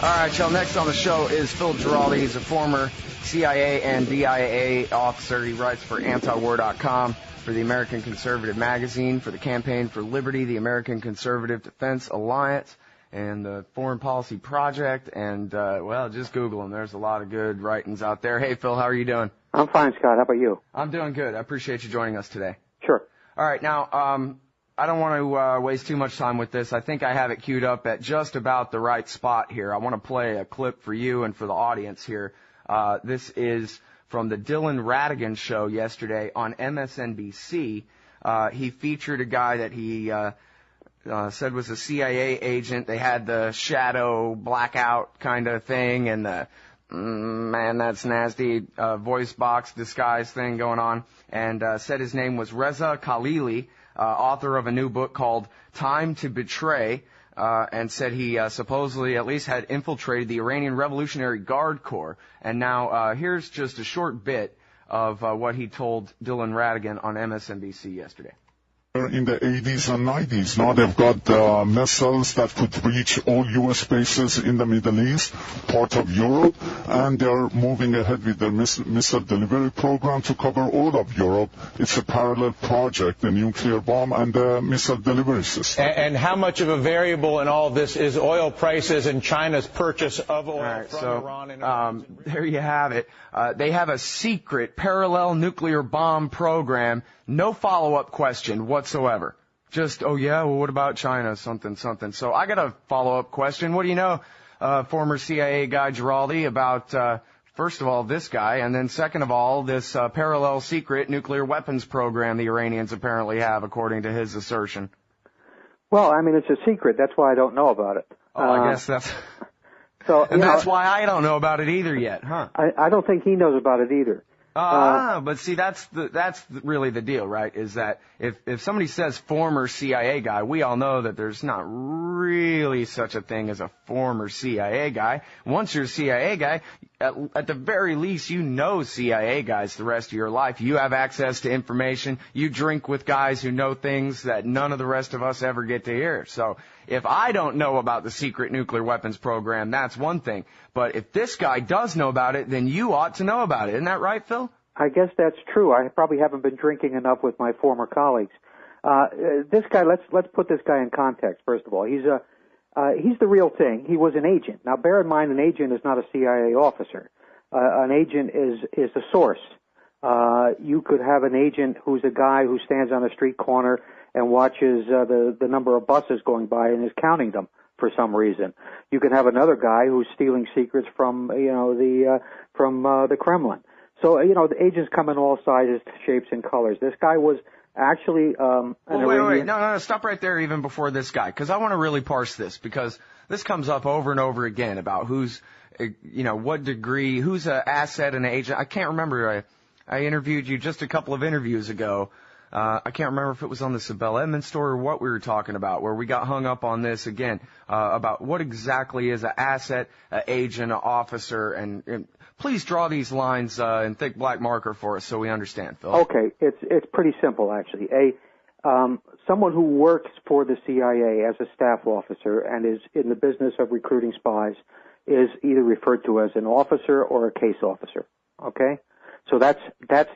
All right, y'all. Next on the show is Philip Giraldi. He's a former CIA and DIA officer. He writes for antiwar.com, for the American Conservative Magazine, for the Campaign for Liberty, the American Conservative Defense Alliance, and the Foreign Policy Project. And, well, just Google him. There's a lot of good writings out there. Hey, Phil, how are you doing? I'm fine, Scott. How about you? I'm doing good. I appreciate you joining us today. Sure. All right, now, I don't want to waste too much time with this. I think I have it queued up at just about the right spot here. I want to play a clip for you and for the audience here. This is from the Dylan Ratigan show yesterday on MSNBC. He featured a guy that he said was a CIA agent. They had the shadow blackout kind of thing and the man, that's nasty voice box disguise thing going on, and said his name was Reza Khalili, author of a new book called Time to Betray, and said he supposedly at least had infiltrated the Iranian Revolutionary Guard Corps. And now here's just a short bit of what he told Dylan Ratigan on MSNBC yesterday. In the 80s and 90s. Now they've got missiles that could reach all U.S. bases in the Middle East, part of Europe, and they're moving ahead with their missile delivery program to cover all of Europe. It's a parallel project, the nuclear bomb and the missile delivery system. And how much of a variable in all this is oil prices and China's purchase of oil from Iran? And there you have it. They have a secret parallel nuclear bomb program. No follow-up question whatsoever. Just, oh yeah, well what about China? Something. So I got a follow-up question. What do you know, former CIA guy Giraldi, about, first of all, this guy, and then second of all, this parallel secret nuclear weapons program the Iranians apparently have, according to his assertion? Well, I mean, it's a secret. That's why I don't know about it. Oh, I guess that's... So, and that's why I don't know about it either yet, huh? I don't think he knows about it either. But see, that's really the deal, right? Is that if somebody says former CIA guy, we all know that there's not really such a thing as a former CIA guy. Once you're a CIA guy, at the very least, you know CIA guys the rest of your life. You have access to information. You drink with guys who know things that none of the rest of us ever get to hear. So if I don't know about the secret nuclear weapons program, that's one thing. But if this guy does know about it, then you ought to know about it. Isn't that right, Phil? I guess that's true. I probably haven't been drinking enough with my former colleagues. This guy, let's put this guy in context, first of all. He's the real thing. He was an agent. Now, bear in mind, an agent is not a CIA officer. An agent is a source. You could have an agent who's a guy who stands on a street corner and watches the number of buses going by and is counting them for some reason. You can have another guy who's stealing secrets from the Kremlin. So the agents come in all sizes, shapes, and colors. This guy was actually wait, no, stop right there even before this guy, because I want to really parse this, because this comes up over and over again about who's, what degree, who's an asset and an agent. I can't remember. I interviewed you just a couple of interviews ago. I can't remember if it was on the Sibel Edmonds story or what we were talking about, where we got hung up on this again, about what exactly is an asset, an agent, an officer, and please draw these lines in thick black marker for us so we understand, Phil. Okay, it's pretty simple, actually. Someone who works for the CIA as a staff officer and is in the business of recruiting spies is either referred to as an officer or a case officer, okay? So that's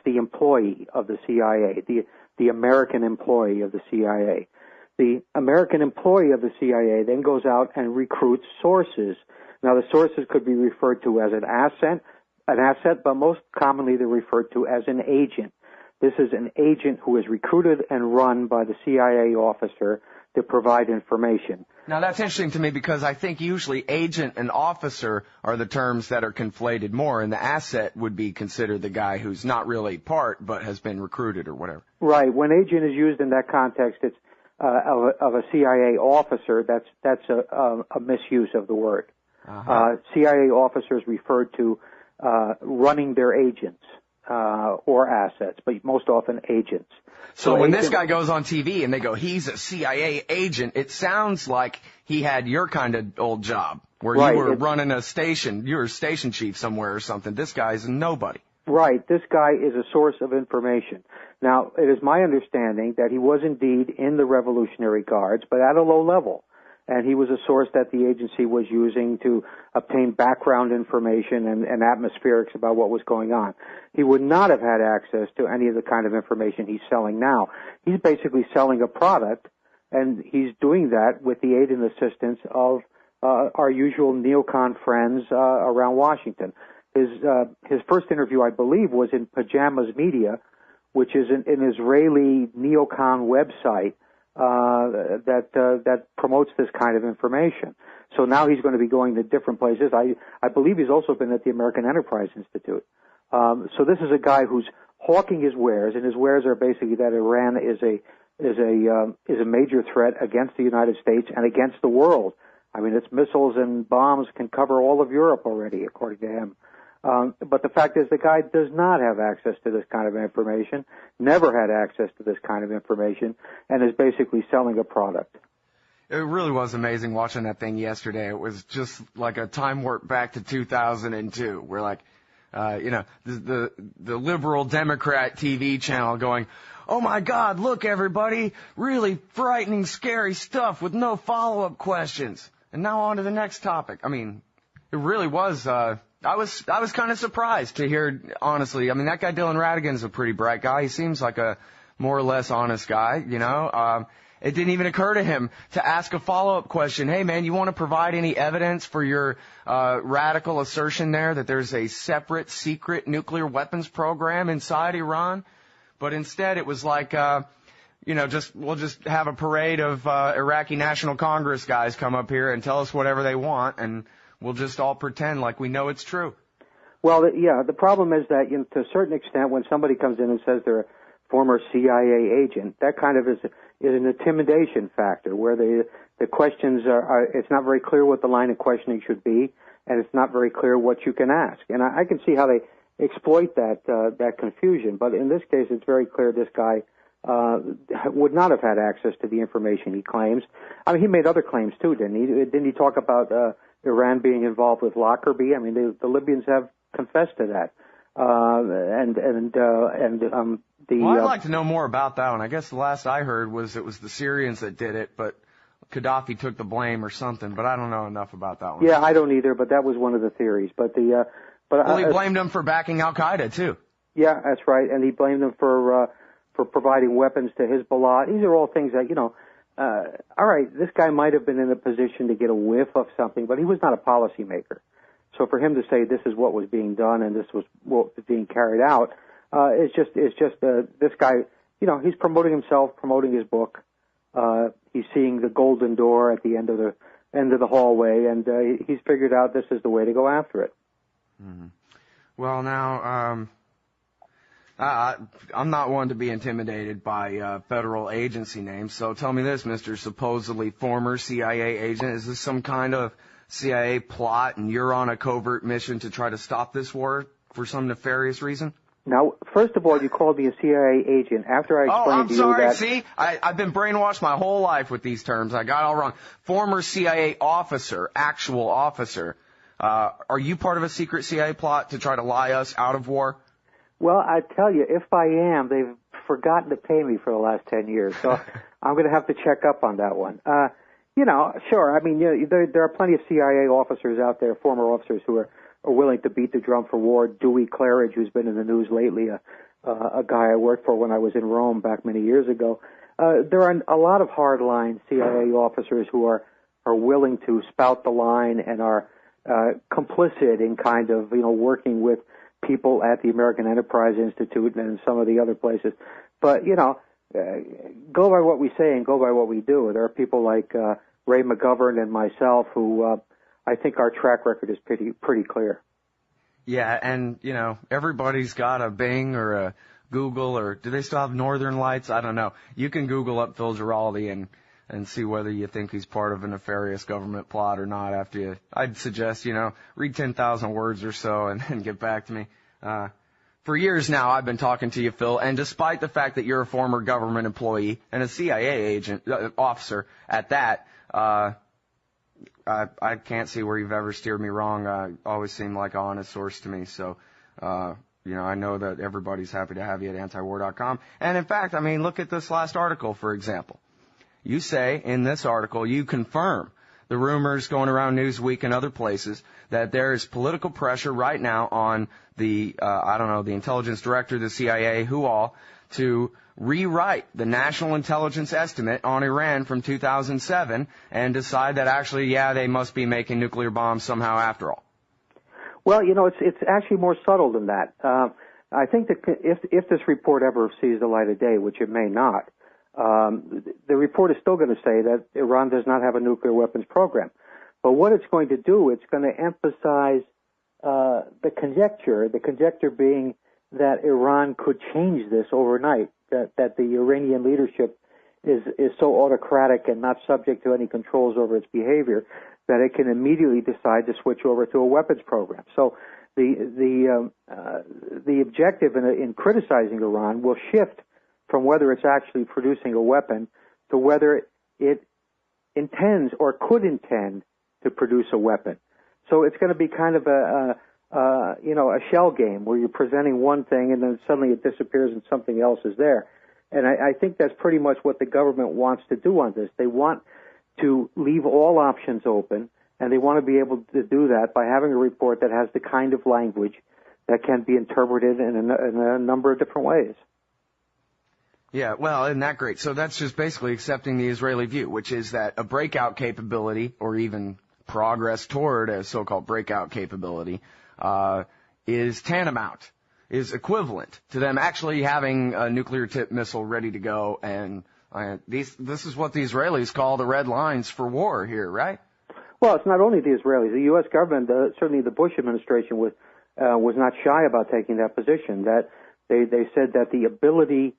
the employee of the CIA, the American employee of the CIA. The American employee of the CIA then goes out and recruits sources. Now, the sources could be referred to as an asset, but most commonly they're referred to as an agent. This is an agent who is recruited and run by the CIA officer to provide information. Now, that's interesting to me because I think usually agent and officer are the terms that are conflated more, and the asset would be considered the guy who's not really part but has been recruited or whatever. Right. When agent is used in that context, it's of a CIA officer. That's a misuse of the word. CIA officers referred to running their agents or assets, but most often agents. So when this guy goes on TV and they go, he's a CIA agent, it sounds like he had your kind of old job where you were running a station. You were a station chief somewhere or something. This guy's a nobody. Right. This guy is a source of information. Now, it is my understanding that he was indeed in the Revolutionary Guards, but at a low level. and he was a source that the agency was using to obtain background information and atmospherics about what was going on. He would not have had access to any of the kind of information he's selling now. He's basically selling a product, and he's doing that with the aid and assistance of our usual neocon friends around Washington. His first interview, I believe, was in Pajamas Media, which is an Israeli neocon website that promotes this kind of information. So now he's going to be going to different places. I believe he's also been at the American Enterprise Institute. So this is a guy who's hawking his wares, and his wares are basically that Iran is a major threat against the United States and against the world. I mean, its missiles and bombs can cover all of Europe already, according to him. But the fact is the guy does not have access to this kind of information, never had access to this kind of information, and is basically selling a product. It really was amazing watching that thing yesterday. It was just like a time warp back to 2002. We're like, the liberal Democrat TV channel going, oh my God, look everybody, really frightening, scary stuff with no follow-up questions. And now on to the next topic. I mean, it really was, I was kind of surprised to hear, honestly. I mean, that guy Dylan Ratigan's a pretty bright guy. He seems like a more or less honest guy, you know. It didn't even occur to him to ask a follow-up question. Hey, man, you want to provide any evidence for your radical assertion there that there's a separate, secret nuclear weapons program inside Iran? But instead, it was like, we'll just have a parade of Iraqi National Congress guys come up here and tell us whatever they want, and we'll just all pretend like we know it's true. Well, the problem is that, to a certain extent, when somebody comes in and says they're a former CIA agent, that kind of is an intimidation factor, where the questions are it's not very clear what the line of questioning should be, and it's not very clear what you can ask. And I can see how they exploit that confusion, but in this case, it's very clear this guy would not have had access to the information he claims. I mean, he made other claims too, didn't he? Didn't he talk about Iran being involved with Lockerbie? I mean, the Libyans have confessed to that. Well, I'd like to know more about that one. I guess the last I heard was it was the Syrians that did it, but Gaddafi took the blame or something. But I don't know enough about that one. Yeah, I don't either. But that was one of the theories. But he blamed them for backing Al Qaeda too. Yeah, that's right, and he blamed them for providing weapons to Hezbollah. These are all things that all right, this guy might have been in a position to get a whiff of something, but he was not a policymaker. So for him to say this is what was being done and this was what was being carried out, it's just this guy, he's promoting himself, promoting his book. He's seeing the golden door at the end of the hallway, and he's figured out this is the way to go after it. Mm-hmm. Well, now I'm not one to be intimidated by federal agency names. So tell me this, Mr. supposedly former CIA agent, is this some kind of CIA plot, and you're on a covert mission to try to stop this war for some nefarious reason? Now, first of all, you called me a CIA agent after I explained to you that... Oh, I'm sorry. See, I've been brainwashed my whole life with these terms. I got it all wrong. Former CIA officer, actual officer. Are you part of a secret CIA plot to try to lie us out of war? Well, I tell you, if I am, they've forgotten to pay me for the last 10 years, so I'm going to have to check up on that one. Sure. I mean, there are plenty of CIA officers out there, former officers, who are willing to beat the drum for war. Dewey Claridge, who's been in the news lately, a guy I worked for when I was in Rome back many years ago. There are a lot of hardline CIA officers who are willing to spout the line and are complicit in kind of, working with people at the American Enterprise Institute and in some of the other places. But, go by what we say and go by what we do. There are people like Ray McGovern and myself who I think our track record is pretty clear. Yeah, and, everybody's got a Bing or a Google, or do they still have Northern Lights? I don't know. You can Google up Phil Giraldi and see whether you think he's part of a nefarious government plot or not after you. I'd suggest, read 10,000 words or so and then get back to me. For years now, I've been talking to you, Phil, and despite the fact that you're a former government employee and a CIA agent, officer at that, I can't see where you've ever steered me wrong. Always seemed like an honest source to me. So, I know that everybody's happy to have you at antiwar.com. And in fact, look at this last article, for example. you say in this article, you confirm the rumors going around Newsweek and other places that there is political pressure right now on the, the intelligence director of the CIA, who all, to rewrite the national intelligence estimate on Iran from 2007 and decide that actually, they must be making nuclear bombs somehow after all. Well, it's actually more subtle than that. I think that if this report ever sees the light of day, which it may not, the report is still going to say that Iran does not have a nuclear weapons program. But what it's going to do, it's going to emphasize the conjecture being that Iran could change this overnight, that the Iranian leadership is so autocratic and not subject to any controls over its behavior that it can immediately decide to switch over to a weapons program. So the objective in criticizing Iran will shift from whether it's actually producing a weapon to whether it intends or could intend to produce a weapon. So it's going to be kind of a shell game where you're presenting one thing and then suddenly it disappears and something else is there. And I think that's pretty much what the government wants to do on this. They want to leave all options open, and they want to be able to do that by having a report that has the kind of language that can be interpreted in a number of different ways. Yeah, well, isn't that great? So that's just basically accepting the Israeli view, which is that a breakout capability, or even progress toward a so-called breakout capability, is tantamount, is equivalent to them actually having a nuclear-tipped missile ready to go. And this is what the Israelis call the red lines for war here, right? Well, it's not only the Israelis. The U.S. government, certainly the Bush administration, was not shy about taking that position. That they said that the ability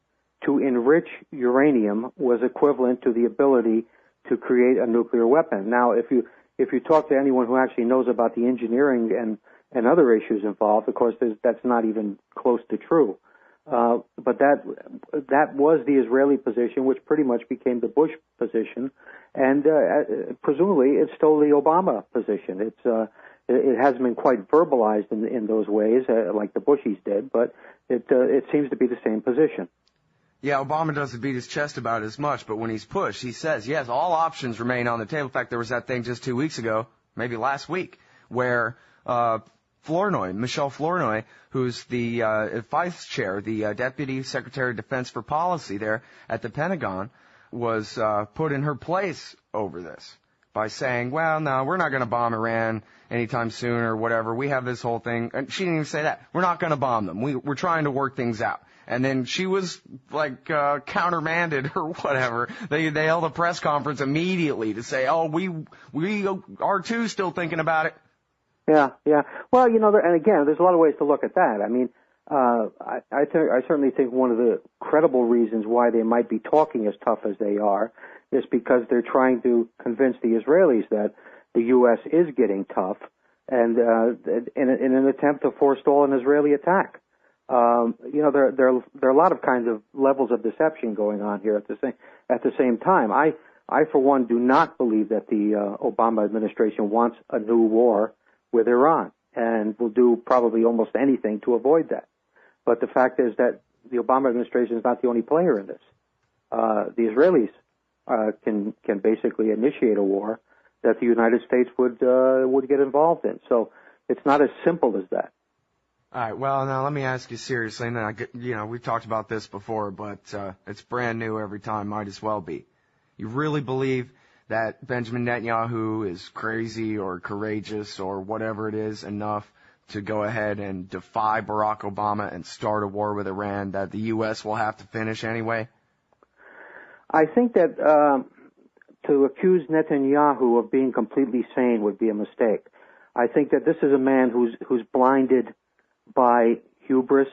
to enrich uranium was equivalent to the ability to create a nuclear weapon. Now, if you talk to anyone who actually knows about the engineering and other issues involved, of course, that's not even close to true. But that was the Israeli position, which pretty much became the Bush position, and presumably it's still the Obama position. It hasn't been quite verbalized in those ways like the Bushies did, but it seems to be the same position. Yeah, Obama doesn't beat his chest about it as much, but when he's pushed, he says, yes, all options remain on the table. In fact, there was that thing just 2 weeks ago, maybe last week, where Michelle Flournoy, who's the vice chair, the Deputy Secretary of Defense for Policy there at the Pentagon, was put in her place over this by saying, well, no, we're not going to bomb Iran anytime soon or whatever. We have this whole thing. And she didn't even say that. We're not going to bomb them. We're trying to work things out. And then she was like countermanded or whatever. They held a press conference immediately to say, oh, we are too still thinking about it. Yeah. Well, and again, there's a lot of ways to look at that. I mean, I certainly think one of the credible reasons why they might be talking as tough as they are is because they're trying to convince the Israelis that the U.S. is getting tough, and in an attempt to forestall an Israeli attack. There are a lot of kinds of levels of deception going on here at the same time. I for one do not believe that the Obama administration wants a new war with Iran and will do probably almost anything to avoid that. But the fact is that the Obama administration is not the only player in this. The Israelis can basically initiate a war that the United States would get involved in. So it's not as simple as that. All right. Well, now let me ask you seriously, and then we've talked about this before, but it's brand new every time. Might as well be. You really believe that Benjamin Netanyahu is crazy or courageous or whatever it is enough to go ahead and defy Barack Obama and start a war with Iran that the U.S. will have to finish anyway? I think that to accuse Netanyahu of being completely sane would be a mistake. I think that this is a man who's blinded by hubris,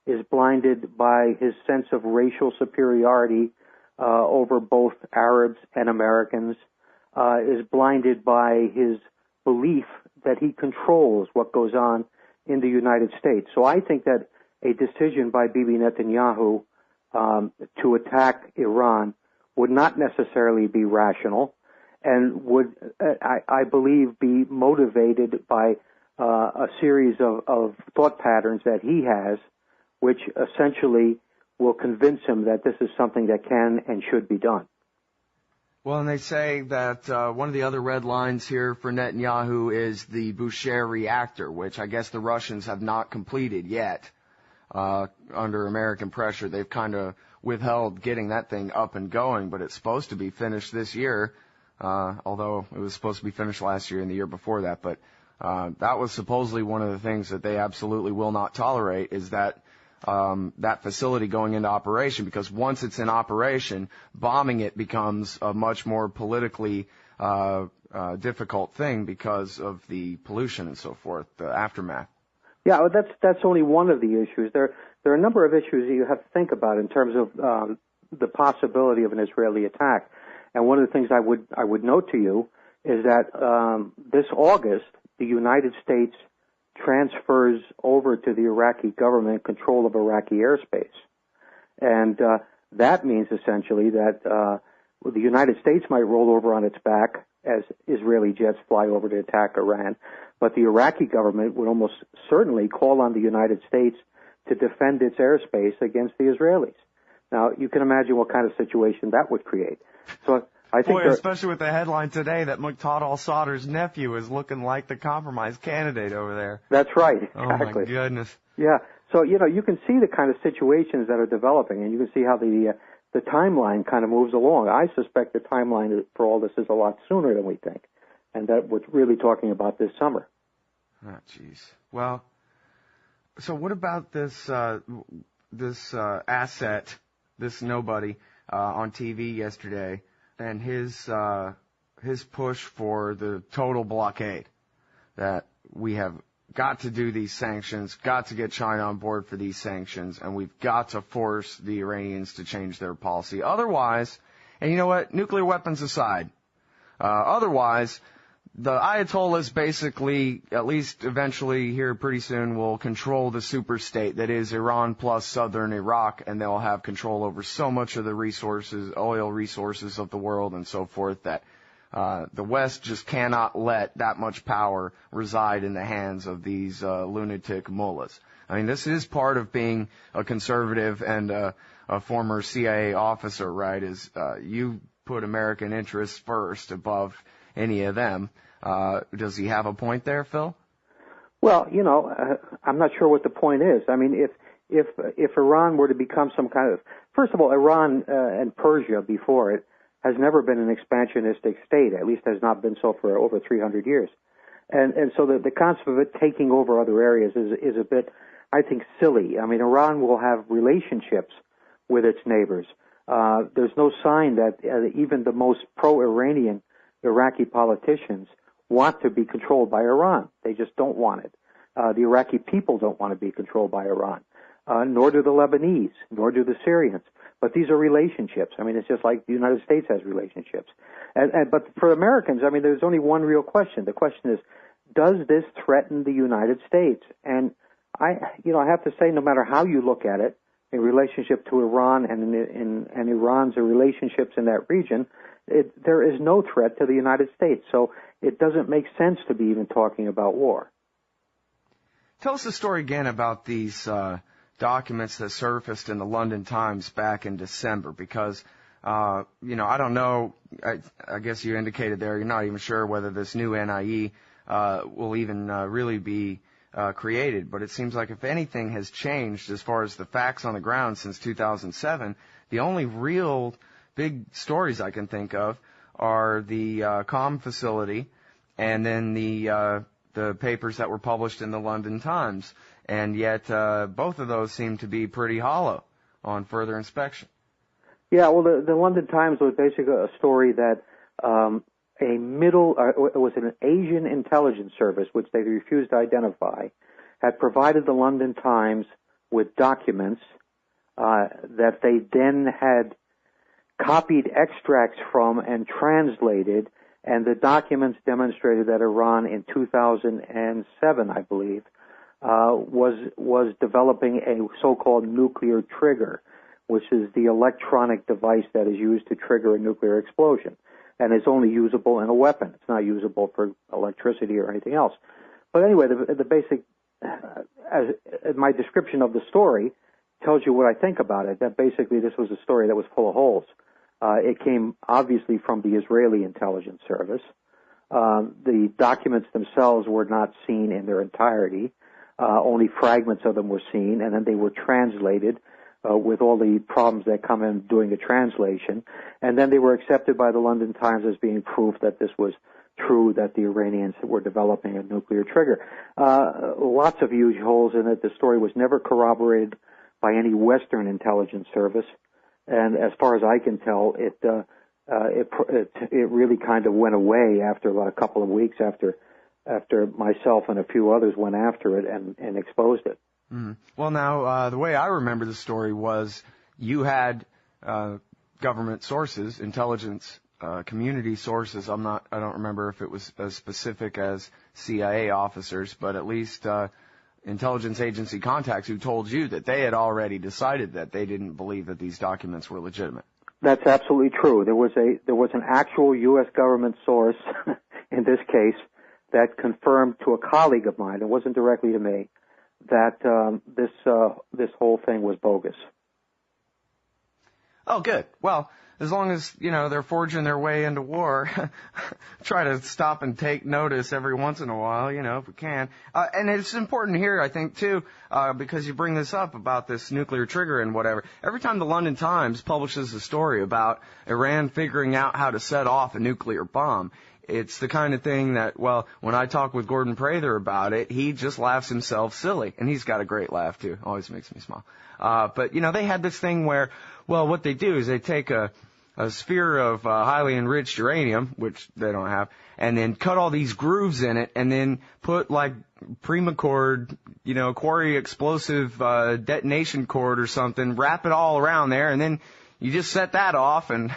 is blinded by his sense of racial superiority over both Arabs and Americans, is blinded by his belief that he controls what goes on in the United States. So I think that a decision by Bibi Netanyahu to attack Iran would not necessarily be rational and would, I believe, be motivated by a series of thought patterns that he has, which essentially will convince him that this is something that can and should be done. Well, and they say that one of the other red lines here for Netanyahu is the Bushehr reactor, which I guess the Russians have not completed yet. Under American pressure, they've kind of withheld getting that thing up and going, but it's supposed to be finished this year, although it was supposed to be finished last year and the year before that. But that was supposedly one of the things that they absolutely will not tolerate, is that that facility going into operation, because once it's in operation, bombing it becomes a much more politically difficult thing because of the pollution and so forth, the aftermath. Yeah, well, that's only one of the issues. There are a number of issues that you have to think about in terms of the possibility of an Israeli attack. And one of the things I would note to you is that this August, the United States transfers over to the Iraqi government control of Iraqi airspace. And that means essentially that the United States might roll over on its back as Israeli jets fly over to attack Iran, but the Iraqi government would almost certainly call on the United States to defend its airspace against the Israelis. Now, you can imagine what kind of situation that would create. So I think especially with the headline today that Muqtada al-Sadr's nephew is looking like the compromise candidate over there. That's right, exactly. Oh, my goodness. Yeah, so, you can see the kind of situations that are developing, and you can see how the timeline kind of moves along. I suspect the timeline for all this is a lot sooner than we think, and that we're really talking about this summer. Oh, jeez. Well, so what about this asset, this nobody, on TV yesterday, and his push for the total blockade, that we have got to do these sanctions, got to get China on board for these sanctions, and we've got to force the Iranians to change their policy. Otherwise, and you know what, nuclear weapons aside, otherwise, the Ayatollahs basically, at least eventually here pretty soon, will control the superstate that is Iran plus southern Iraq, and they'll have control over so much of the resources, oil resources of the world and so forth, that the West just cannot let that much power reside in the hands of these lunatic mullahs. I mean, this is part of being a conservative and a former CIA officer, right, is you put American interests first above any of them. Does he have a point there, Phil? Well, I'm not sure what the point is. I mean, if Iran were to become some kind of, first of all, Iran and Persia before it has never been an expansionistic state, at least has not been so for over 300 years. And so the concept of it taking over other areas is a bit, I think, silly. I mean, Iran will have relationships with its neighbors. There's no sign that even the most pro-Iranian Iraqi politicians want to be controlled by Iran. They just don't want it. The Iraqi people don't want to be controlled by Iran, nor do the Lebanese, nor do the Syrians. But these are relationships. I mean, it's just like the United States has relationships. But for Americans, I mean, there's only one real question. The question is, does this threaten the United States? And I have to say, no matter how you look at it, in relationship to Iran and Iran's relationships in that region, there is no threat to the United States. So it doesn't make sense to be even talking about war. Tell us the story again about these documents that surfaced in the London Times back in December, because, I don't know, I guess you indicated there you're not even sure whether this new NIE will even really be created, but it seems like if anything has changed as far as the facts on the ground since 2007, the only real big stories I can think of are the comm facility and then the papers that were published in the London Times. And yet both of those seem to be pretty hollow on further inspection. Yeah, well, the London Times was basically a story that it was an Asian intelligence service, which they refused to identify, had provided the London Times with documents that they then had copied extracts from and translated, and the documents demonstrated that Iran in 2007, I believe, was developing a so-called nuclear trigger, which is the electronic device that is used to trigger a nuclear explosion, and is only usable in a weapon. It's not usable for electricity or anything else. But anyway, the basic, my description of the story tells you what I think about it, that basically this was a story that was full of holes. It came obviously from the Israeli intelligence service. The documents themselves were not seen in their entirety. Only fragments of them were seen, and then they were translated with all the problems that come in doing the translation. And then they were accepted by the London Times as being proof that this was true, that the Iranians were developing a nuclear trigger. Lots of huge holes in it. The story was never corroborated by any Western intelligence service. And as far as I can tell, it really kind of went away after about a couple of weeks after myself and a few others went after it and exposed it. Mm-hmm. Well, now, the way I remember the story was you had government sources, intelligence community sources. I don't remember if it was as specific as CIA officers, but at least intelligence agency contacts who told you that they had already decided that they didn't believe that these documents were legitimate. That's absolutely true. There was an actual U.S. government source in this case that confirmed to a colleague of mine, it wasn't directly to me, that this whole thing was bogus. Oh, good. Well, as long as, they're forging their way into war, try to stop and take notice every once in a while, if we can. And it's important here, I think, too, because you bring this up about this nuclear trigger and whatever. Every time the London Times publishes a story about Iran figuring out how to set off a nuclear bomb, it's the kind of thing that, well, when I talk with Gordon Prather about it, he just laughs himself silly. And he's got a great laugh, too. Always makes me smile. But, they had this thing where, well, what they do is they take a sphere of highly enriched uranium, which they don't have, and then cut all these grooves in it, and then put like Primacord, quarry explosive detonation cord or something, wrap it all around there, and then you just set that off. And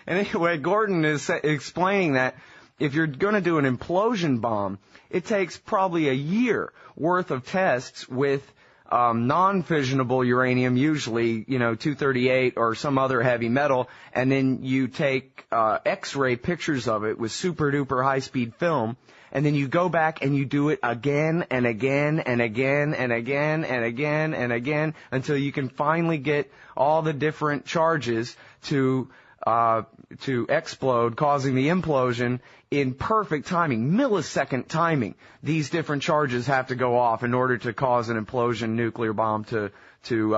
anyway, Gordon is explaining that if you're going to do an implosion bomb, it takes probably a year worth of tests with non-fissionable uranium, usually, 238 or some other heavy metal, and then you take X-ray pictures of it with super-duper high-speed film, and then you go back and you do it again and again and again and again and again and again until you can finally get all the different charges to explode, causing the implosion in perfect timing, millisecond timing. These different charges have to go off in order to cause an implosion nuclear bomb to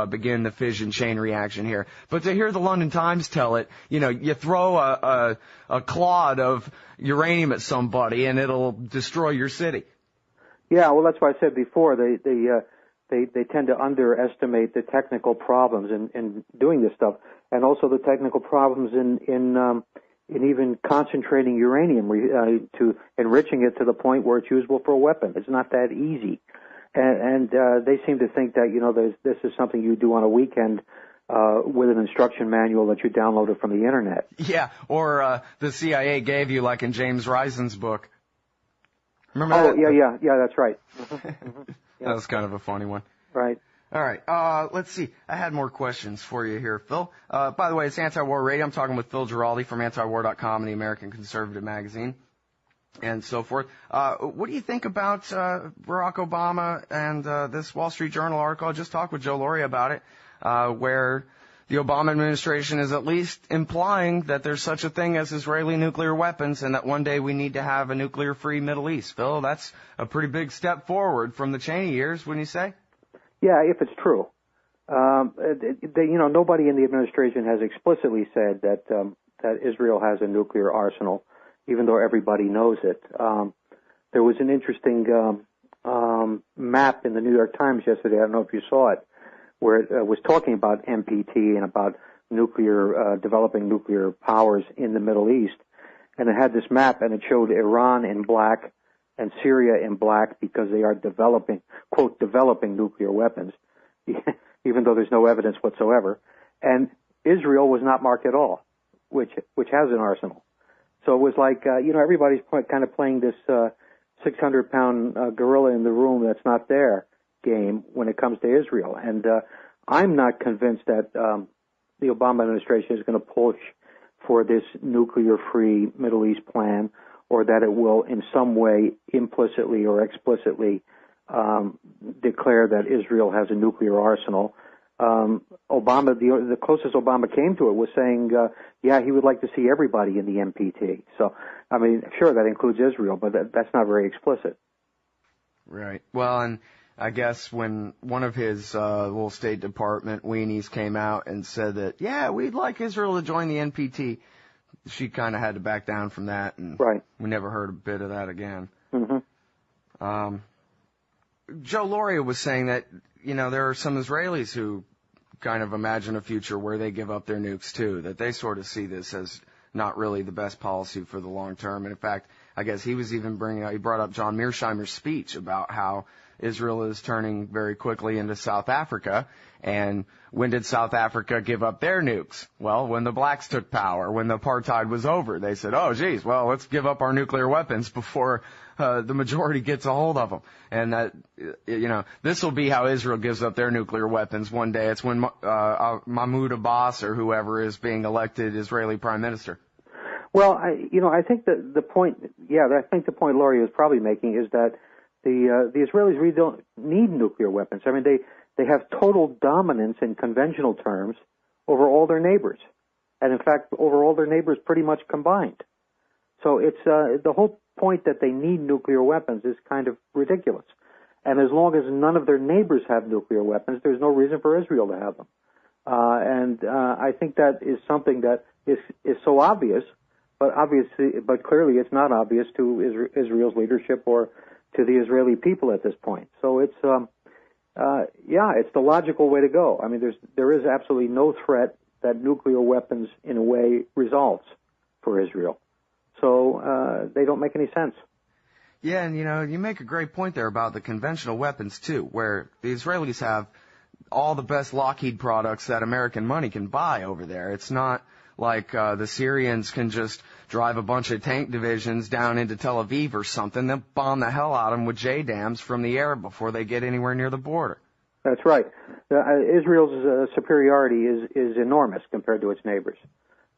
begin the fission chain reaction here. But to hear the London Times tell it, you throw a clod of uranium at somebody and it'll destroy your city. Yeah, well, that's why I said before they tend to underestimate the technical problems in doing this stuff, and also the technical problems in even concentrating uranium to enriching it to the point where it's usable for a weapon. It's not that easy, and they seem to think that this is something you do on a weekend with an instruction manual that you downloaded from the internet. Yeah, or the CIA gave you, like in James Rison's book. Remember that? Yeah, that's right. That was kind of a funny one. Right. All right. Let's see. I had more questions for you here, Phil. By the way, it's Anti-War Radio. I'm talking with Phil Giraldi from antiwar.com and the American Conservative Magazine and so forth. What do you think about Barack Obama and this Wall Street Journal article? I just talked with Joe Laurie about it, where the Obama administration is at least implying that there's such a thing as Israeli nuclear weapons and that one day we need to have a nuclear-free Middle East. Phil, that's a pretty big step forward from the Cheney years, wouldn't you say? Yeah, if it's true. Nobody in the administration has explicitly said that Israel has a nuclear arsenal, even though everybody knows it. There was an interesting map in the New York Times yesterday, I don't know if you saw it, where it was talking about NPT and about developing nuclear powers in the Middle East. And it had this map, and it showed Iran in black and Syria in black because they are developing nuclear weapons, even though there's no evidence whatsoever. And Israel was not marked at all, which has an arsenal. So it was like, everybody's kind of playing this 600-pound gorilla in the room that's not there game when it comes to Israel. And I'm not convinced that the Obama administration is going to push for this nuclear-free Middle East plan, or that it will in some way implicitly or explicitly declare that Israel has a nuclear arsenal. Obama, the closest Obama came to it was saying, yeah, he would like to see everybody in the NPT. So, I mean, sure, that includes Israel, but that's not very explicit. Right. Well, and I guess when one of his little State Department weenies came out and said that, yeah, we'd like Israel to join the NPT, she kind of had to back down from that, and right. We never heard a bit of that again. Mm-hmm. Joe Loria was saying that, you know, there are some Israelis who kind of imagine a future where they give up their nukes too, that they sort of see this as not really the best policy for the long term. And in fact, I guess he was even he brought up John Mearsheimer's speech about how Israel is turning very quickly into South Africa. And when did South Africa give up their nukes? Well, when the blacks took power, when the apartheid was over, they said, oh, geez, well, let's give up our nuclear weapons before the majority gets a hold of them. And that, you know, this will be how Israel gives up their nuclear weapons one day. It's when Mahmoud Abbas or whoever is being elected Israeli prime minister. Well, I think that the point Laurie is probably making is that the Israelis really don't need nuclear weapons. I mean, they have total dominance in conventional terms over all their neighbors, and in fact, over all their neighbors pretty much combined. So it's the whole point that they need nuclear weapons is kind of ridiculous. And as long as none of their neighbors have nuclear weapons, there's no reason for Israel to have them. And I think that is something that is so obvious, but clearly it's not obvious to Israel's leadership or to the Israeli people at this point. So it's it's the logical way to go. I mean, there is absolutely no threat that nuclear weapons in a way resolves for Israel. So they don't make any sense. Yeah, and you make a great point there about the conventional weapons too, where the Israelis have all the best Lockheed products that American money can buy over there. It's not like the Syrians can just drive a bunch of tank divisions down into Tel Aviv or something. They'll bomb the hell out of them with JDAMs from the air before they get anywhere near the border. That's right. Israel's superiority is enormous compared to its neighbors.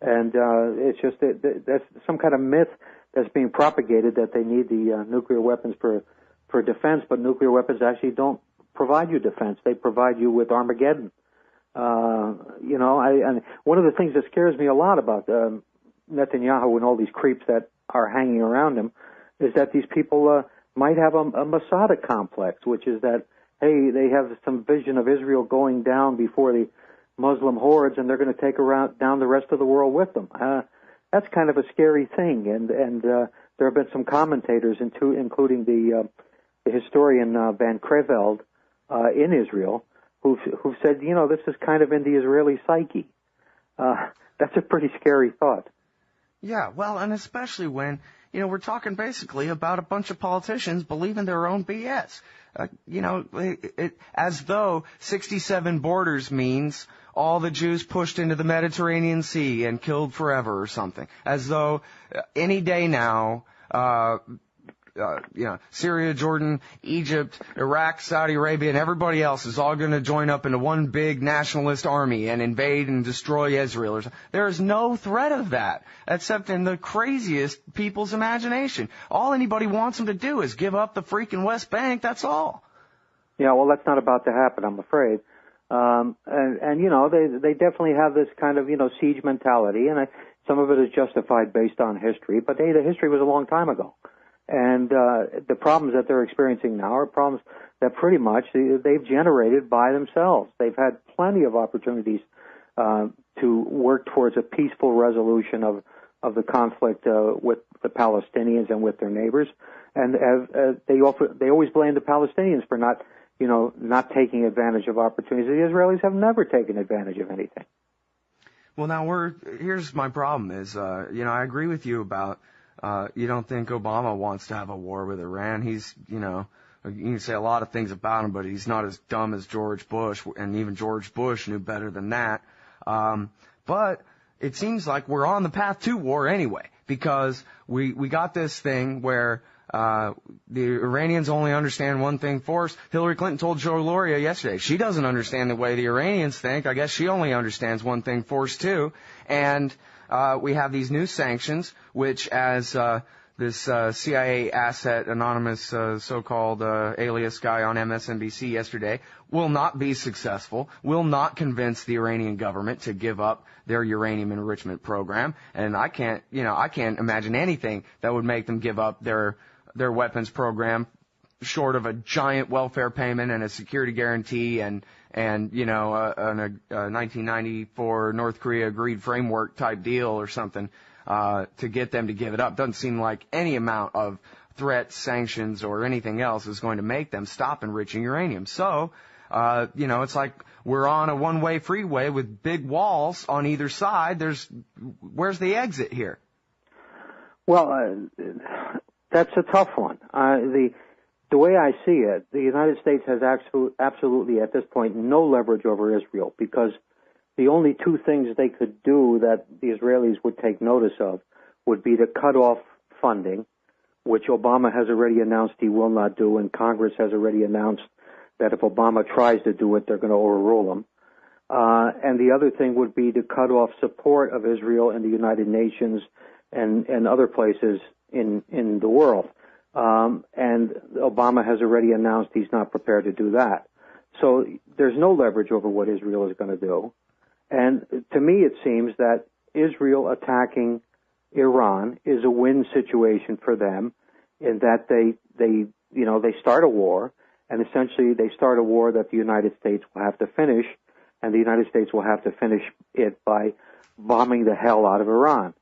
And it's just that's some kind of myth that's being propagated that they need the nuclear weapons for defense, but nuclear weapons actually don't provide you defense. They provide you with Armageddon. And one of the things that scares me a lot about Netanyahu and all these creeps that are hanging around him is that these people might have a Masada complex, which is that, hey, they have some vision of Israel going down before the Muslim hordes, and they're going to take down the rest of the world with them. That's kind of a scary thing, and there have been some commentators, including the historian Van Creveld in Israel, who've said, this is kind of in the Israeli psyche. That's a pretty scary thought. Yeah, well, and especially when, we're talking basically about a bunch of politicians believing their own BS. As though 67 borders means all the Jews pushed into the Mediterranean Sea and killed forever or something. As though any day now, Syria, Jordan, Egypt, Iraq, Saudi Arabia, and everybody else is all going to join up into one big nationalist army and invade and destroy Israel. There is no threat of that, except in the craziest people's imagination. All anybody wants them to do is give up the freaking West Bank, that's all. Yeah, well, that's not about to happen, I'm afraid. They definitely have this kind of, siege mentality, and some of it is justified based on history, but the history was a long time ago. And the problems that they're experiencing now are problems that pretty much they've generated by themselves. They've had plenty of opportunities to work towards a peaceful resolution of the conflict with the Palestinians and with their neighbors. And they always blame the Palestinians for not taking advantage of opportunities. The Israelis have never taken advantage of anything. Well, now here's my problem is, I agree with you about you don't think Obama wants to have a war with Iran. He's, you can say a lot of things about him, but he's not as dumb as George Bush, and even George Bush knew better than that. But it seems like we're on the path to war anyway, because we got this thing where the Iranians only understand one thing force. Hillary Clinton told Joe Loria yesterday she doesn't understand the way the Iranians think. I guess she only understands one thing force too. And we have these new sanctions, which, as this CIA asset, anonymous so-called alias guy on MSNBC yesterday, will not be successful, will not convince the Iranian government to give up their uranium enrichment program. And I can't imagine anything that would make them give up their weapons program short of a giant welfare payment and a security guarantee and a 1994 North Korea agreed framework type deal or something to get them to give it up. Doesn't seem like any amount of threats, sanctions, or anything else is going to make them stop enriching uranium. So, it's like we're on a one-way freeway with big walls on either side. Where's the exit here? Well, that's a tough one. The way I see it, the United States has absolutely at this point no leverage over Israel, because the only two things they could do that the Israelis would take notice of would be to cut off funding, which Obama has already announced he will not do, and Congress has already announced that if Obama tries to do it, they're going to overrule him. And the other thing would be to cut off support of Israel in the United Nations and other places in the world. And Obama has already announced he's not prepared to do that. So there's no leverage over what Israel is going to do. And to me, it seems that Israel attacking Iran is a win situation for them, in that they start a war, and essentially they start a war that the United States will have to finish, and the United States will have to finish it by bombing the hell out of Iran.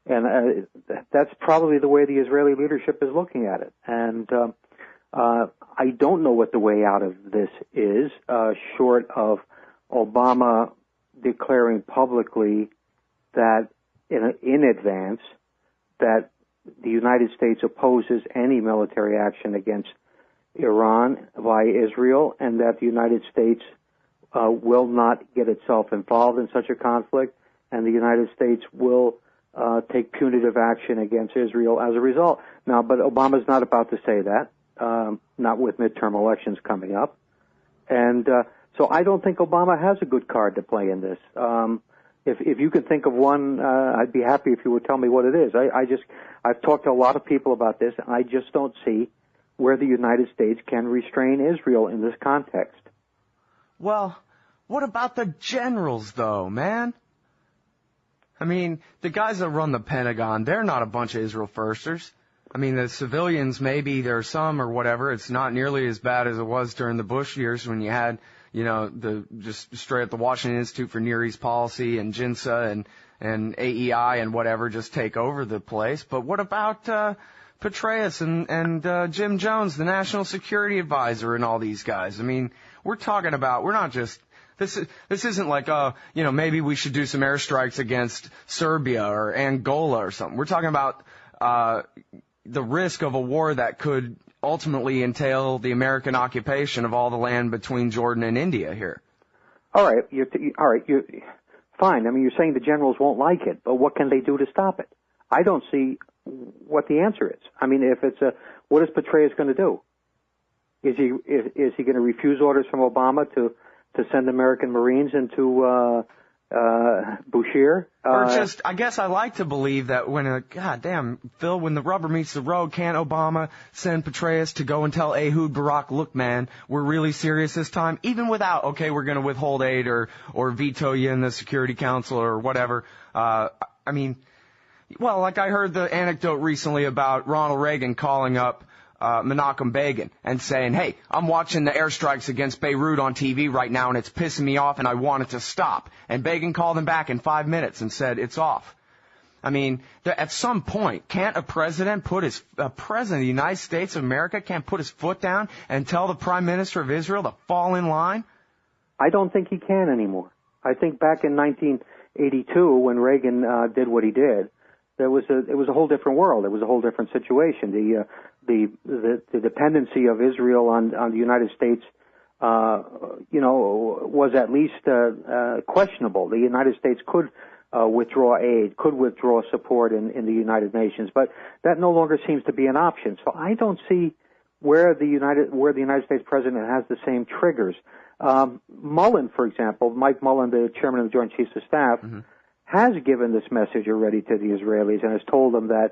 And that's probably the way the Israeli leadership is looking at it. And I don't know what the way out of this is, short of Obama declaring publicly that in advance that the United States opposes any military action against Iran by Israel, and that the United States will not get itself involved in such a conflict, and the United States will take punitive action against Israel as a result. Now, but Obama's not about to say that, not with midterm elections coming up. And so I don't think Obama has a good card to play in this. If you could think of one, I'd be happy if you would tell me what it is. I've talked to a lot of people about this, and I just don't see where the United States can restrain Israel in this context. Well, what about the generals, though, man? I mean, the guys that run the Pentagon, they're not a bunch of Israel firsters. I mean, the civilians, maybe there are some or whatever. It's not nearly as bad as it was during the Bush years when you had, just straight up the Washington Institute for Near East Policy and JINSA and AEI and whatever just take over the place. But what about Petraeus and Jim Jones, the National Security Advisor, and all these guys? I mean, we're talking about, we're not just... This isn't like, maybe we should do some airstrikes against Serbia or Angola or something. We're talking about the risk of a war that could ultimately entail the American occupation of all the land between Jordan and India here. All right, fine. I mean, you're saying the generals won't like it, but what can they do to stop it? I don't see what the answer is. I mean, what is Petraeus going to do? Is he going to refuse orders from Obama to send American Marines into Bushehr? Or just, I guess I like to believe that goddamn, Phil, when the rubber meets the road, can't Obama send Petraeus to go and tell Ehud Barak, look, man, we're really serious this time, even without, okay, we're going to withhold aid or veto you in the Security Council or whatever. I mean, well, like I heard the anecdote recently about Ronald Reagan calling up Menachem Begin and saying, hey, I'm watching the airstrikes against Beirut on TV right now and it's pissing me off and I want it to stop. And Begin called him back in 5 minutes and said, it's off. I mean, at some point, can't a president of the United States of America can't put his foot down and tell the Prime Minister of Israel to fall in line? I don't think he can anymore. I think back in 1982 when Reagan did what he did, it was a whole different world. It was a whole different situation. The dependency of Israel on the United States, was at least questionable. The United States could withdraw aid, could withdraw support in the United Nations, but that no longer seems to be an option. So I don't see where the United States president has the same triggers. Mullen, for example, Mike Mullen, the chairman of the Joint Chiefs of Staff, has given this message already to the Israelis and has told them that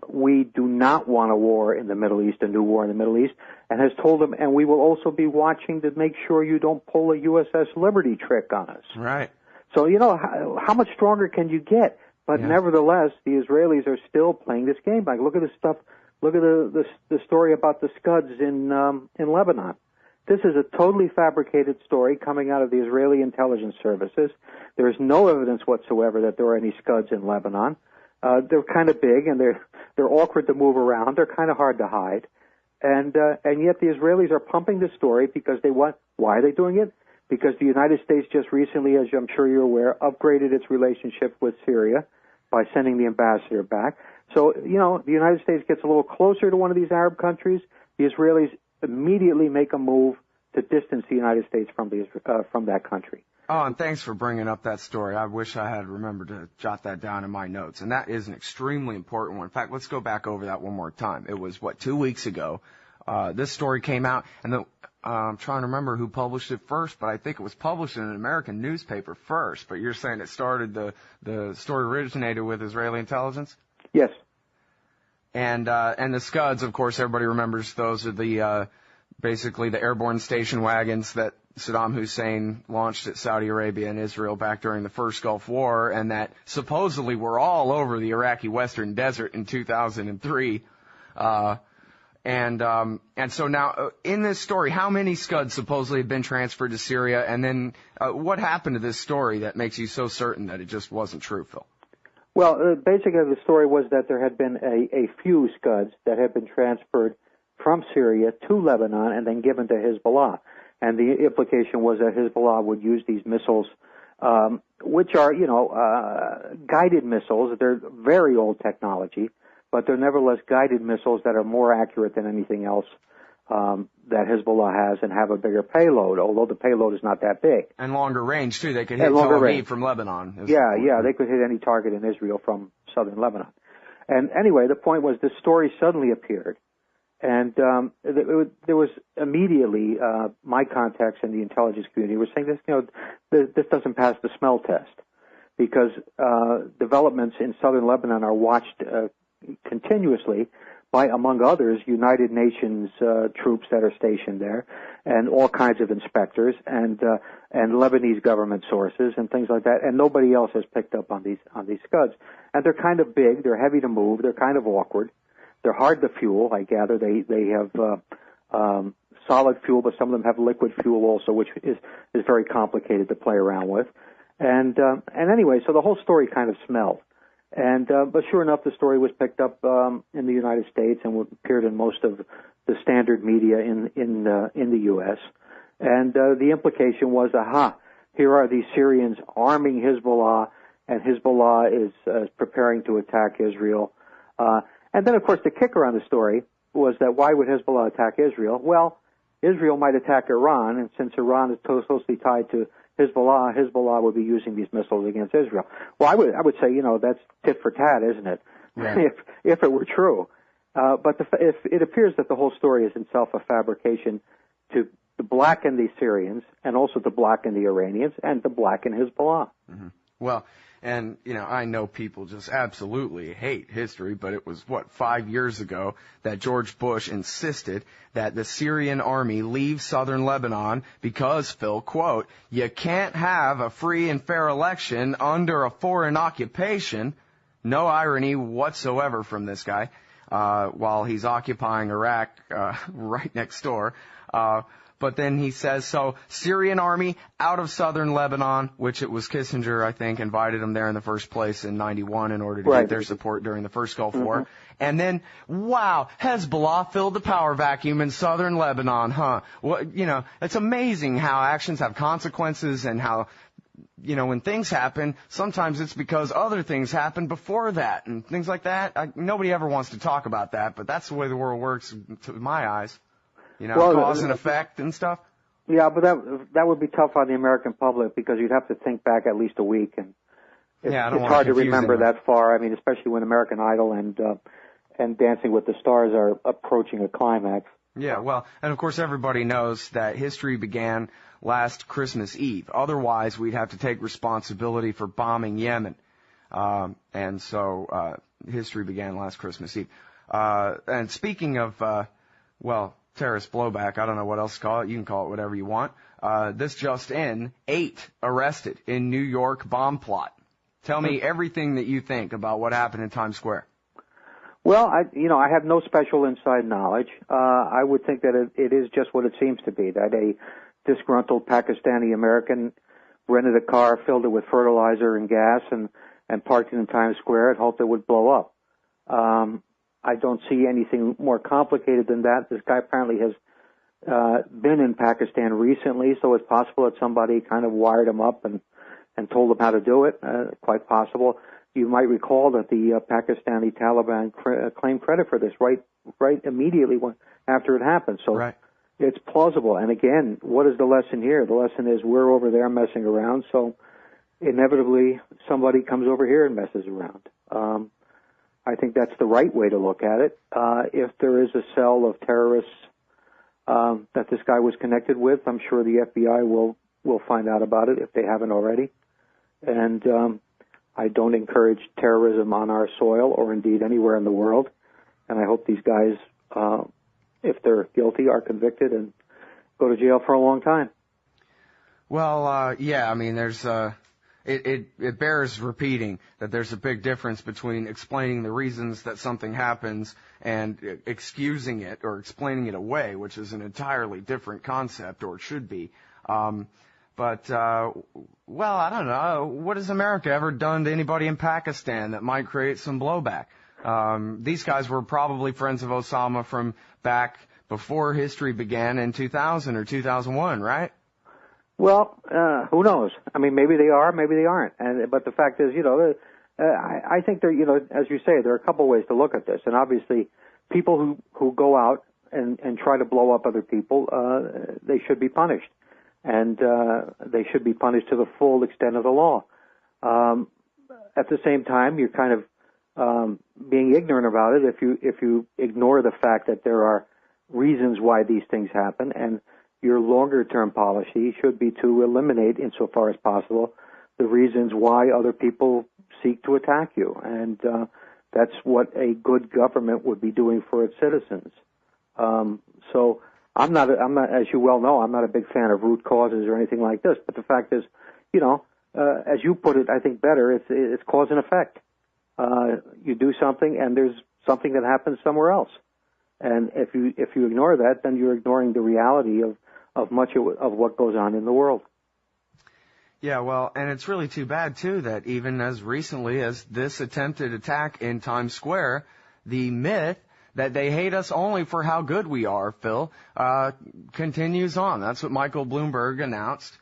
we do not want a war in the Middle East, a new war in the Middle East, and has told them, and we will also be watching to make sure you don't pull a USS Liberty trick on us. Right. So, how much stronger can you get? But nevertheless, the Israelis are still playing this game. Like, look at this stuff. Look at the story about the Scuds in Lebanon. This is a totally fabricated story coming out of the Israeli intelligence services. There is no evidence whatsoever that there are any Scuds in Lebanon. They're kind of big and they're awkward to move around. They're kind of hard to hide. And yet the Israelis are pumping this story because they want. Why are they doing it? Because the United States just recently, as I'm sure you're aware, upgraded its relationship with Syria by sending the ambassador back. So, the United States gets a little closer to one of these Arab countries. The Israelis immediately make a move to distance the United States from that country. Oh, and thanks for bringing up that story. I wish I had remembered to jot that down in my notes. And that is an extremely important one. In fact, let's go back over that one more time. It was, 2 weeks ago, this story came out, and I'm trying to remember who published it first, but I think it was published in an American newspaper first. But you're saying it started, the story originated with Israeli intelligence? Yes. And the Scuds, of course, everybody remembers those are the, basically the airborne station wagons that Saddam Hussein launched at Saudi Arabia and Israel back during the first Gulf War, and that supposedly were all over the Iraqi Western Desert in 2003. And so now, in this story, how many Scuds supposedly have been transferred to Syria? And then, what happened to this story that makes you so certain that it just wasn't true, Phil? Well, basically the story was that there had been a few Scuds that had been transferred from Syria to Lebanon and then given to Hezbollah. And the implication was that Hezbollah would use these missiles, which are, guided missiles. They're very old technology, but they're nevertheless guided missiles that are more accurate than anything else that Hezbollah has and have a bigger payload, although the payload is not that big. And longer range, too. They could hit Tel Aviv from Lebanon. Yeah, they could hit any target in Israel from southern Lebanon. And anyway, the point was this story suddenly appeared. And there was immediately my contacts in the intelligence community were saying this doesn't pass the smell test because developments in southern Lebanon are watched continuously by, among others, United Nations troops that are stationed there, and all kinds of inspectors and Lebanese government sources and things like that. And nobody else has picked up on these Scuds. And they're kind of big, they're heavy to move, they're kind of awkward. They're hard to fuel, I gather. They have solid fuel, but some of them have liquid fuel also, which is very complicated to play around with. And anyway, so the whole story kind of smelled. And but sure enough, the story was picked up in the United States and appeared in most of the standard media in the U.S. And the implication was, here are these Syrians arming Hezbollah, and Hezbollah is preparing to attack Israel. And then, of course, the kicker on the story was that why would Hezbollah attack Israel? Well, Israel might attack Iran, and since Iran is closely tied to Hezbollah would be using these missiles against Israel. Well, I would say, that's tit for tat, isn't it? Right. if it were true. But if it appears that the whole story is itself a fabrication to blacken the Syrians and also to blacken the Iranians and to blacken Hezbollah. Mm-hmm. Well, and, I know people just absolutely hate history, but it was, 5 years ago that George Bush insisted that the Syrian army leave southern Lebanon because, Phil, quote, you can't have a free and fair election under a foreign occupation. No irony whatsoever from this guy, while he's occupying Iraq, right next door. But then he says, so Syrian army out of southern Lebanon, which it was Kissinger, I think, invited them there in the first place in 91 in order to get their support during the first Gulf War. And then, wow, Hezbollah filled the power vacuum in southern Lebanon, huh? Well, it's amazing how actions have consequences and how, when things happen, sometimes it's because other things happened before that and things like that. Nobody ever wants to talk about that, but that's the way the world works to my eyes. Cause and effect and stuff? Yeah, but that would be tough on the American public because you'd have to think back at least a week, and it's hard to remember that far. I mean, especially when American Idol and Dancing with the Stars are approaching a climax. Yeah, well, and of course everybody knows that history began last Christmas Eve. Otherwise, we'd have to take responsibility for bombing Yemen. And so history began last Christmas Eve. And speaking of, terrorist blowback, I don't know what else to call it. You can call it whatever you want. This just in, 8 arrested in New York bomb plot. Tell me everything that you think about what happened in Times Square. Well, I have no special inside knowledge. I would think that it is just what it seems to be, that a disgruntled Pakistani American rented a car, filled it with fertilizer and gas, and parked it in Times Square and hoped it would blow up. I don't see anything more complicated than that. This guy apparently has been in Pakistan recently, so it's possible that somebody kind of wired him up and told him how to do it. Quite possible. You might recall that the Pakistani Taliban claimed credit for this right immediately after it happened. So right. It's plausible. And again, what is the lesson here? The lesson is we're over there messing around, so inevitably somebody comes over here and messes around. I think that's the right way to look at it. If there is a cell of terrorists that this guy was connected with, I'm sure the FBI will find out about it if they haven't already. And I don't encourage terrorism on our soil or indeed anywhere in the world. And I hope these guys, if they're guilty, are convicted and go to jail for a long time. Well, yeah, I mean, there's it bears repeating that there's a big difference between explaining the reasons that something happens and excusing it or explaining it away, which is an entirely different concept, or it should be. But I don't know. What has America ever done to anybody in Pakistan that might create some blowback? These guys were probably friends of Osama from back before history began in 2000 or 2001, right? Well, who knows? I mean, maybe they are, maybe they aren't. But the fact is, I think there, as you say, there are a couple ways to look at this. And obviously, people who go out and try to blow up other people, they should be punished. And they should be punished to the full extent of the law. At the same time, you're kind of being ignorant about it if you ignore the fact that there are reasons why these things happen, and your longer-term policy should be to eliminate, insofar as possible, the reasons why other people seek to attack you. And that's what a good government would be doing for its citizens. So I'm not, as you well know, I'm not a big fan of root causes or anything like this. But the fact is, as you put it, I think better, it's cause and effect. You do something, and there's something that happens somewhere else. And if you ignore that, then you're ignoring the reality of much of what goes on in the world. Yeah, well, and it's really too bad, too, that even as recently as this attempted attack in Times Square, the myth that they hate us only for how good we are, Phil, continues on. That's what Michael Bloomberg announced,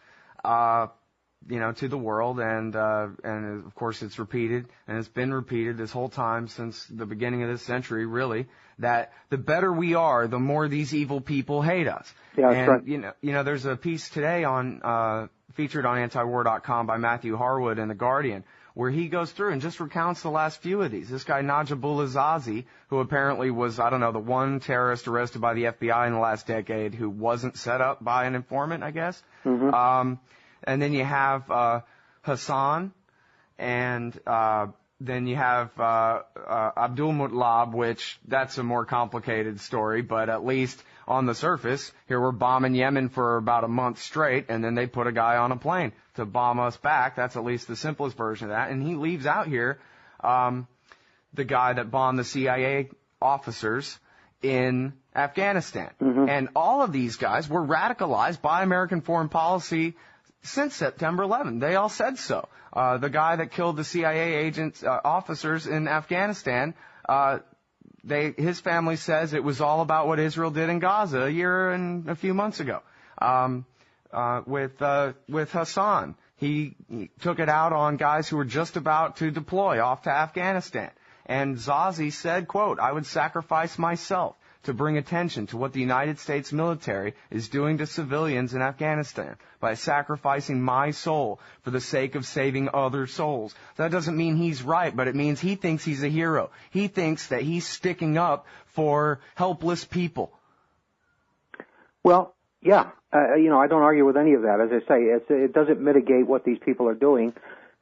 to the world, and of course it's repeated, and it's been repeated this whole time since the beginning of this century, really, that the better we are, the more these evil people hate us. Yeah, that's and, right. There's a piece today featured on antiwar.com by Matthew Harwood in The Guardian, where he goes through and just recounts the last few of these. This guy, Najibullah Zazi, who apparently was, the one terrorist arrested by the FBI in the last decade who wasn't set up by an informant, I guess. Mm-hmm. And then you have Hassan, and then you have Abdul Muttalib, which that's a more complicated story, but at least on the surface, here we're bombing Yemen for about a month straight, and then they put a guy on a plane to bomb us back. That's at least the simplest version of that. And he leaves out here the guy that bombed the CIA officers in Afghanistan. Mm-hmm. And all of these guys were radicalized by American foreign policy since September 11. They all said so. The guy that killed the CIA agents, officers in Afghanistan, his family says it was all about what Israel did in Gaza a year and a few months ago. With Hassan, he took it out on guys who were just about to deploy off to Afghanistan. And Zazi said, quote, "I would sacrifice myself to bring attention to what the United States military is doing to civilians in Afghanistan by sacrificing my soul for the sake of saving other souls." That doesn't mean he's right, but it means he thinks he's a hero. He thinks that he's sticking up for helpless people. Well, Yeah, I don't argue with any of that. As I say, it doesn't mitigate what these people are doing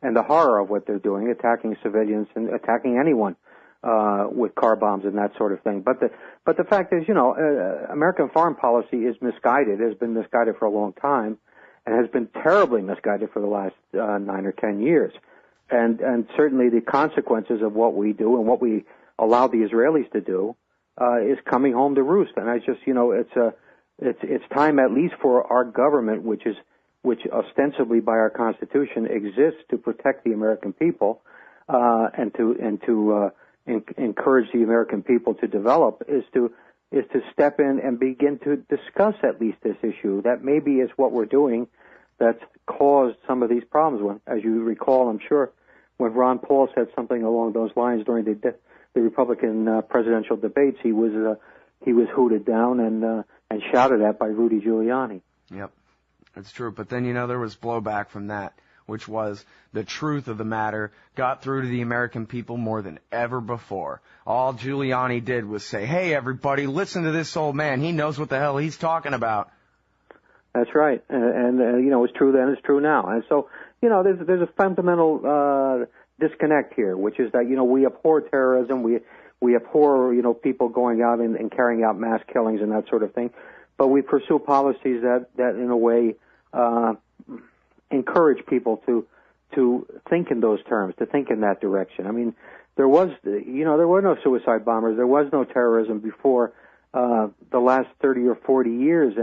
and the horror of what they're doing, attacking civilians and attacking anyone with car bombs and that sort of thing. But the fact is, American foreign policy is misguided, has been misguided for a long time, and has been terribly misguided for the last 9 or 10 years. And certainly the consequences of what we do and what we allow the Israelis to do is coming home to roost. And I just, it's time at least for our government, which ostensibly by our Constitution exists to protect the American people and to encourage the American people to develop, is to step in and begin to discuss at least this issue. That maybe is what we're doing that's caused some of these problems. When, as you recall, I'm sure, when Ron Paul said something along those lines during the Republican presidential debates, he was hooted down and shouted at by Rudy Giuliani. Yep, that's true. But then, there was blowback from that, which was the truth of the matter got through to the American people more than ever before. All Giuliani did was say, hey, everybody, listen to this old man. He knows what the hell he's talking about. That's right. And it's true then, it's true now. And so, there's a fundamental disconnect here, which is that, we abhor terrorism, we abhor, people going out and carrying out mass killings and that sort of thing, but we pursue policies that in a way, encourage people to think in those terms, to think in that direction. I mean, there were no suicide bombers, there was no terrorism before the last 30 or 40 years,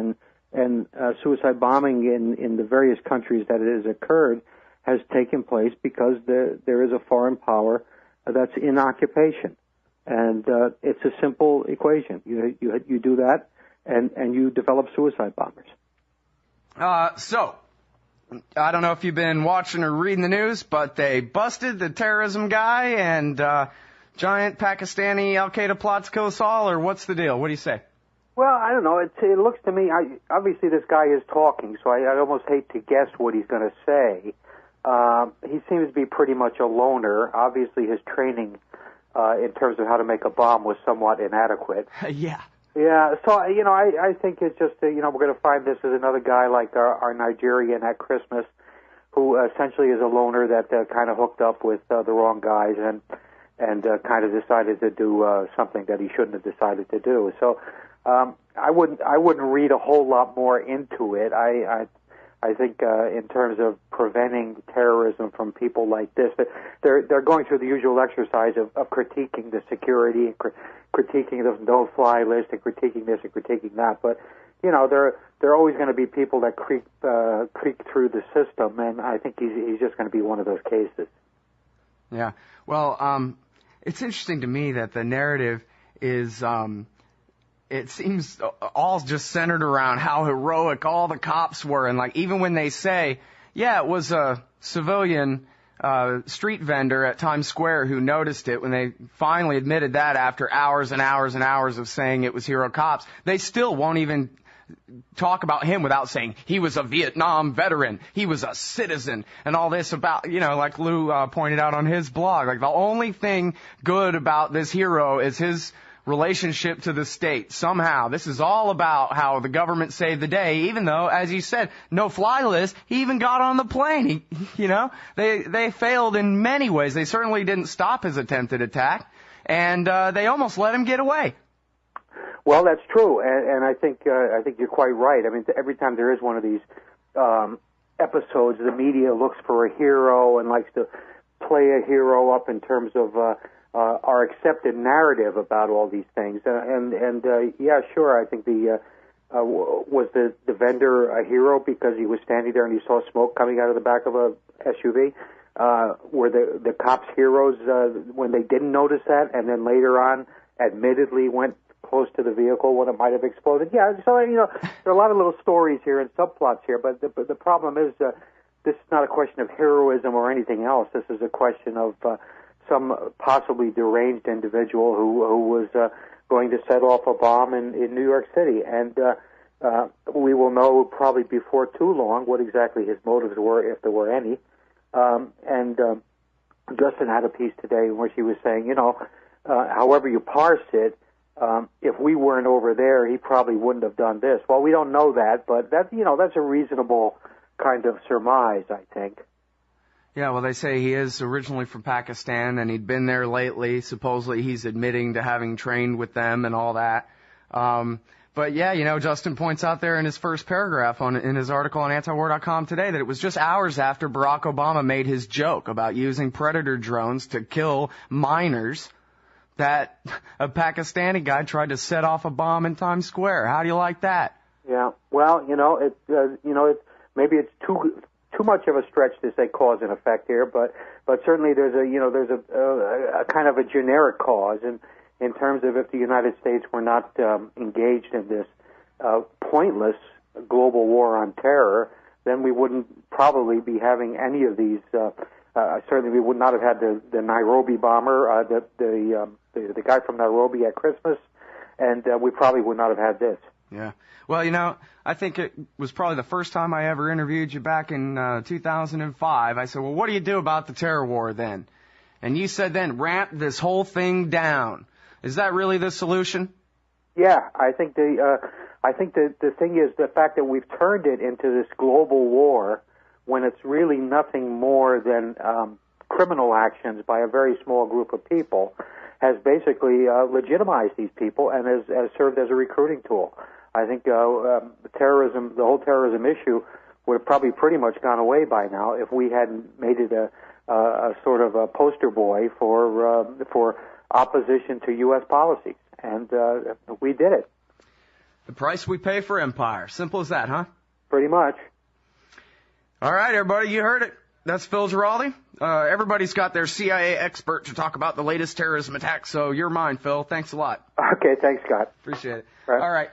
and suicide bombing in the various countries that it has occurred has taken place because there is a foreign power that's in occupation, and it's a simple equation. You do that, and you develop suicide bombers. So, I don't know if you've been watching or reading the news, but they busted the terrorism guy, and giant Pakistani Al-Qaeda plots kill us all, or what's the deal? What do you say? Well, I don't know. It looks to me, obviously this guy is talking, so I almost hate to guess what he's going to say. He seems to be pretty much a loner. Obviously his training in terms of how to make a bomb was somewhat inadequate. Yeah. Yeah, so, I think it's just, we're going to find this as another guy like our Nigerian at Christmas, who essentially is a loner that kind of hooked up with the wrong guys and kind of decided to do something that he shouldn't have decided to do. So I wouldn't read a whole lot more into it. I think in terms of preventing terrorism from people like this, they're going through the usual exercise of critiquing the security, critiquing the no-fly list, and critiquing this and critiquing that. But there are always going to be people that creep through the system, and I think he's just going to be one of those cases. Yeah. Well, it's interesting to me that the narrative is. It seems all just centered around how heroic all the cops were. And even when they say, yeah, it was a civilian street vendor at Times Square who noticed it, when they finally admitted that after hours and hours and hours of saying it was hero cops, they still won't even talk about him without saying he was a Vietnam veteran, he was a citizen, and all this about, like Lou pointed out on his blog, the only thing good about this hero is his relationship to the state. Somehow, this is all about how the government saved the day, even though, as you said, no fly list, he even got on the plane. They failed in many ways. They certainly didn't stop his attempted attack, and they almost let him get away. Well, that's true, and I think you're quite right. I mean, every time there is one of these episodes, the media looks for a hero and likes to play a hero up in terms of our accepted narrative about all these things, and yeah, sure. I think was the vendor a hero because he was standing there and he saw smoke coming out of the back of a SUV? Were the cops heroes when they didn't notice that, and then later on, admittedly went close to the vehicle when it might have exploded? Yeah, so there are a lot of little stories here and subplots here, but the problem is this is not a question of heroism or anything else. This is a question of some possibly deranged individual who was going to set off a bomb in New York City. And we will know probably before too long what exactly his motives were, if there were any. And Justin had a piece today in which he was saying, however you parse it, if we weren't over there, he probably wouldn't have done this. Well, we don't know that, but that's a reasonable kind of surmise, I think. Yeah, well, they say he is originally from Pakistan, and he'd been there lately. Supposedly he's admitting to having trained with them and all that. But yeah, Justin points out there in his first paragraph in his article on antiwar.com today that it was just hours after Barack Obama made his joke about using Predator drones to kill miners that a Pakistani guy tried to set off a bomb in Times Square. How do you like that? Yeah, well, maybe it's too much of a stretch to say cause and effect here, but certainly there's a kind of a generic cause in terms of if the United States were not engaged in this pointless global war on terror, then we wouldn't probably be having any of these. Certainly, we would not have had the Nairobi bomber, the guy from Nairobi at Christmas, and we probably would not have had this. Yeah. Well, I think it was probably the first time I ever interviewed you back in 2005. I said, well, what do you do about the terror war then? And you said then, ramp this whole thing down. Is that really the solution? Yeah, I think the thing is the fact that we've turned it into this global war when it's really nothing more than criminal actions by a very small group of people has basically legitimized these people and has served as a recruiting tool. I think the whole terrorism issue would have probably pretty much gone away by now if we hadn't made it a sort of a poster boy for opposition to U.S. policies, and we did it. The price we pay for empire. Simple as that, huh? Pretty much. All right, everybody, you heard it. That's Phil Giraldi. Everybody's got their CIA expert to talk about the latest terrorism attack, so you're mine, Phil. Thanks a lot. Okay, thanks, Scott. Appreciate it. Right. All right.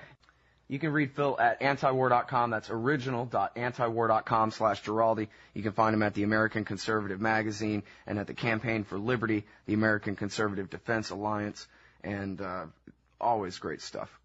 You can read Phil at antiwar.com. That's original.antiwar.com/Giraldi. You can find him at the American Conservative Magazine and at the Campaign for Liberty, the American Conservative Defense Alliance, and always great stuff.